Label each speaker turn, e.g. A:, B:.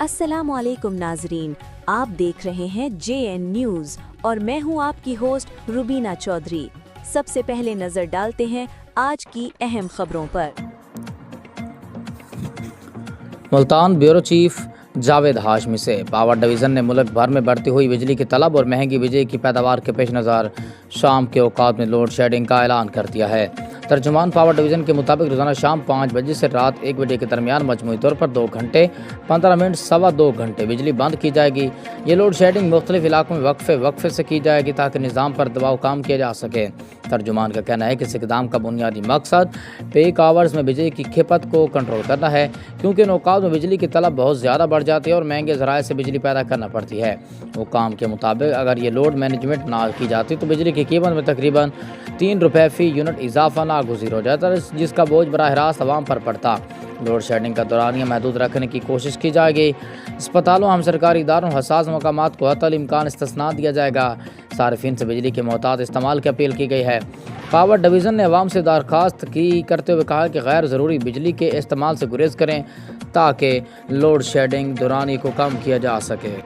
A: السلام علیکم ناظرین، آپ دیکھ رہے ہیں JN نیوز اور میں ہوں آپ کی ہوسٹ روبینہ چودھری۔ سب سے پہلے نظر ڈالتے ہیں آج کی اہم خبروں پر۔
B: ملتان بیورو چیف جاوید ہاشمی سے پاور ڈویژن نے ملک بھر میں بڑھتی ہوئی بجلی کی طلب اور مہنگی بجلی کی پیداوار کے پیش نظر شام کے اوقات میں لوڈ شیڈنگ کا اعلان کر دیا ہے۔ ترجمان پاور ڈویژن کے مطابق روزانہ شام 5 بجے سے رات 1 بجے کے درمیان مجموعی طور پر 2 گھنٹے 15 منٹ سوا 2 گھنٹے بجلی بند کی جائے گی۔ یہ لوڈ شیڈنگ مختلف علاقوں میں وقفے سے کی جائے گی تاکہ نظام پر دباؤ کم کیا جا سکے۔ ترجمان کا کہنا ہے کہ اس اقدام کا بنیادی مقصد پیک آورز میں بجلی کی کھپت کو کنٹرول کرنا ہے، کیونکہ ان اوقات میں بجلی کی طلب بہت زیادہ بڑھ جاتی ہے اور مہنگے ذرائع سے بجلی پیدا کرنا پڑتی ہے۔ حکام کے مطابق اگر یہ لوڈ مینجمنٹ نہ کی جاتی تو بجلی کی قیمت میں تقریباً 3 روپے فی یونٹ اضافہ ناگزیر ہو جاتا ہے، جس کا بوجھ براہ راست عوام پر پڑتا۔ لوڈ شیڈنگ کا دورانیہ محدود رکھنے کی کوشش کی جائے گی۔ اسپتالوں، ہم سرکاری اداروں، حساس مقامات کو حتی الامکان استثناء دیا جائے گا۔ صارفین سے بجلی کے محتاط استعمال کی اپیل کی گئی ہے۔ پاور ڈویژن نے عوام سے درخواست کرتے ہوئے کہا کہ غیر ضروری بجلی کے استعمال سے گریز کریں تاکہ لوڈ شیڈنگ دورانی کو کم کیا جا سکے۔